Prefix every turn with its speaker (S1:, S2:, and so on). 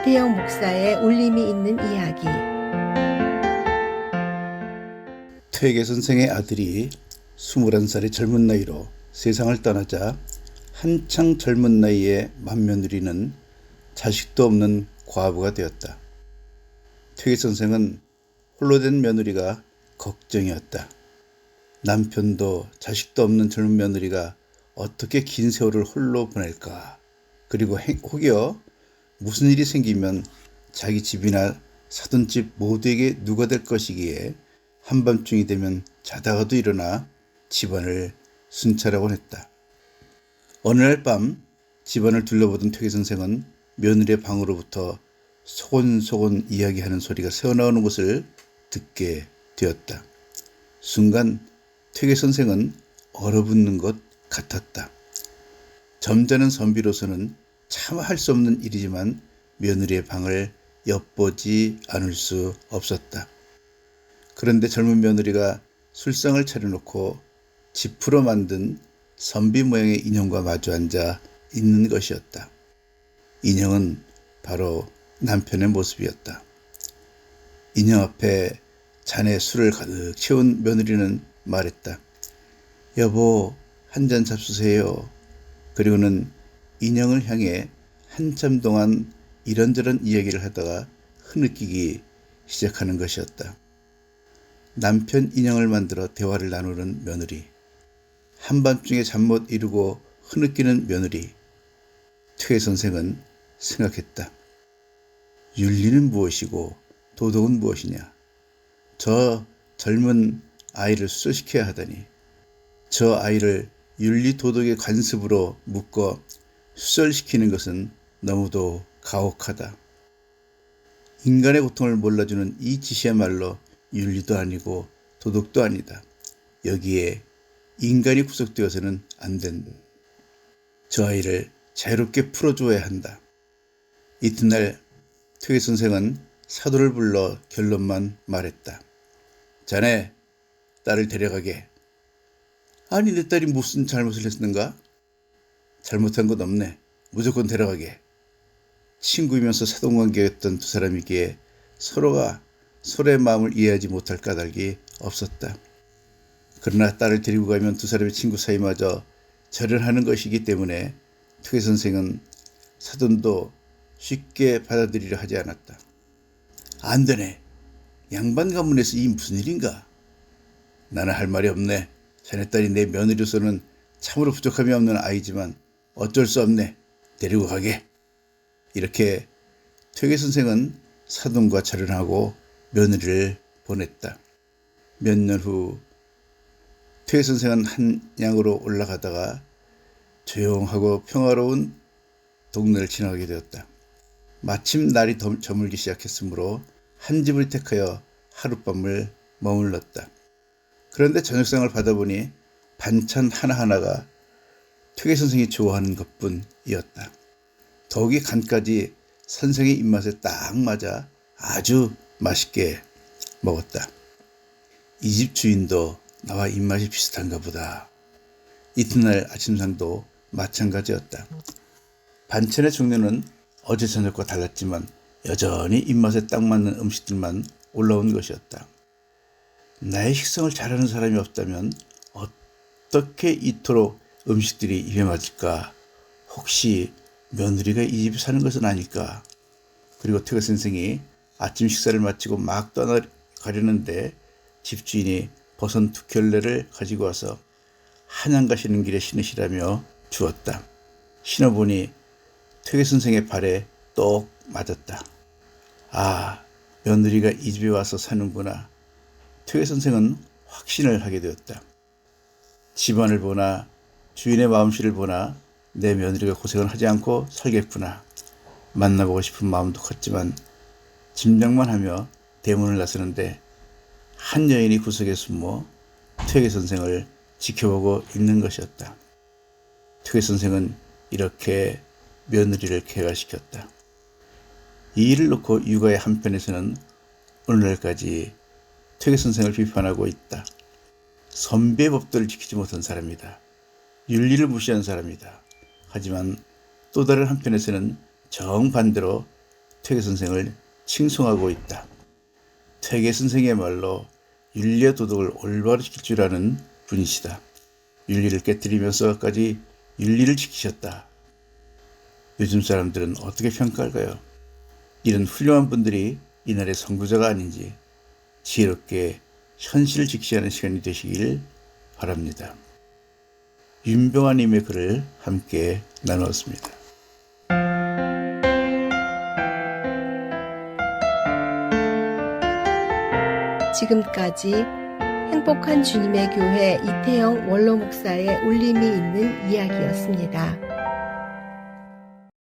S1: 박혜영 목사의 울림이 있는 이야기.
S2: 퇴계 선생의 아들이 21살의 젊은 나이로 세상을 떠나자 한창 젊은 나이에 맏며느리는 자식도 없는 과부가 되었다. 퇴계 선생은 홀로 된 며느리가 걱정이었다. 남편도 자식도 없는 젊은 며느리가 어떻게 긴 세월을 홀로 보낼까? 그리고 혹여 무슨 일이 생기면 자기 집이나 사돈 집 모두에게 누가 될 것이기에 한밤중이 되면 자다가도 일어나 집안을 순찰하곤 했다. 어느 날 밤 집안을 둘러보던 퇴계 선생은 며느리의 방으로부터 소곤소곤 이야기하는 소리가 새어나오는 것을 듣게 되었다. 순간 퇴계 선생은 얼어붙는 것 같았다. 점잖은 선비로서는 참 할 수 없는 일이지만 며느리의 방을 엿보지 않을 수 없었다. 그런데 젊은 며느리가 술상을 차려놓고 지프로 만든 선비 모양의 인형과 마주 앉아 있는 것이었다. 인형은 바로 남편의 모습이었다. 인형 앞에 잔에 술을 가득 채운 며느리는 말했다. 여보, 한 잔 잡수세요. 그리고는 인형을 향해 한참 동안 이런저런 이야기를 하다가 흐느끼기 시작하는 것이었다. 남편 인형을 만들어 대화를 나누는 며느리, 한밤중에 잠 못 이루고 흐느끼는 며느리. 퇴계 선생은 생각했다. 윤리는 무엇이고 도덕은 무엇이냐? 저 젊은 아이를 수술시켜야 하다니, 저 아이를 윤리 도덕의 관습으로 묶어 수술시키는 것은 너무도 가혹하다. 인간의 고통을 몰라주는 이 짓이야말로 윤리도 아니고 도덕도 아니다. 여기에 인간이 구속되어서는 안 된다. 저 아이를 자유롭게 풀어줘야 한다. 이튿날 퇴계 선생은 사도를 불러 결론만 말했다. 자네, 딸을 데려가게. 아니, 내 딸이 무슨 잘못을 했는가? 잘못한 것 없네. 무조건 데려가게. 친구이면서 사돈관계였던 두 사람이기에 서로가 서로의 마음을 이해하지 못할 까닭이 없었다. 그러나 딸을 데리고 가면 두 사람의 친구 사이마저 절연하는 것이기 때문에 퇴계 선생은 사돈도 쉽게 받아들이려 하지 않았다. 안 되네. 양반 가문에서 이 무슨 일인가? 나는 할 말이 없네. 자네 딸이 내 며느리로서는 참으로 부족함이 없는 아이지만 어쩔 수 없네. 데리고 가게. 이렇게 퇴계 선생은 사돈과 절연하고 며느리를 보냈다. 몇 년 후 퇴계 선생은 한양으로 올라가다가 조용하고 평화로운 동네를 지나가게 되었다. 마침 날이 저물기 시작했으므로 한 집을 택하여 하룻밤을 머물렀다. 그런데 저녁상을 받아보니 반찬 하나하나가 퇴계 선생이 좋아하는 것뿐이었다. 더욱이 간까지 선생의 입맛에 딱 맞아 아주 맛있게 먹었다. 이 집 주인도 나와 입맛이 비슷한가 보다. 이튿날 아침상도 마찬가지였다. 반찬의 종류는 어제 저녁과 달랐지만 여전히 입맛에 딱 맞는 음식들만 올라온 것이었다. 나의 식성을 잘하는 사람이 없다면 어떻게 이토록 음식들이 입에 맞을까? 혹시 며느리가 이 집에 사는 것은 아닐까? 그리고 퇴계 선생이 아침 식사를 마치고 막 떠나가려는데 집주인이 버선 두 켤레를 가지고 와서 한양 가시는 길에 신으시라며 주었다. 신어보니 퇴계 선생의 발에 똑 맞았다. 아, 며느리가 이 집에 와서 사는구나. 퇴계 선생은 확신을 하게 되었다. 집안을 보나 주인의 마음씨를 보나 내 며느리가 고생을 하지 않고 살겠구나. 만나보고 싶은 마음도 컸지만 짐작만 하며 대문을 나서는데 한 여인이 구석에 숨어 퇴계 선생을 지켜보고 있는 것이었다. 퇴계 선생은 이렇게 며느리를 쾌가시켰다. 이 일을 놓고 육아의 한편에서는 오늘날까지 퇴계 선생을 비판하고 있다. 선비의 법도를 지키지 못한 사람이다. 윤리를 무시한 사람이다. 하지만 또 다른 한편에서는 정반대로 퇴계 선생을 칭송하고 있다. 퇴계 선생의 말로 윤리와 도덕을 올바로 지킬 줄 아는 분이시다. 윤리를 깨뜨리면서까지 윤리를 지키셨다. 요즘 사람들은 어떻게 평가할까요? 이런 훌륭한 분들이 이날의 선구자가 아닌지 지혜롭게 현실을 직시하는 시간이 되시길 바랍니다. 윤병아님의 글을 함께 나누었습니다.
S1: 지금까지 행복한 주님의 교회 이태영 원로 목사의 울림이 있는 이야기였습니다.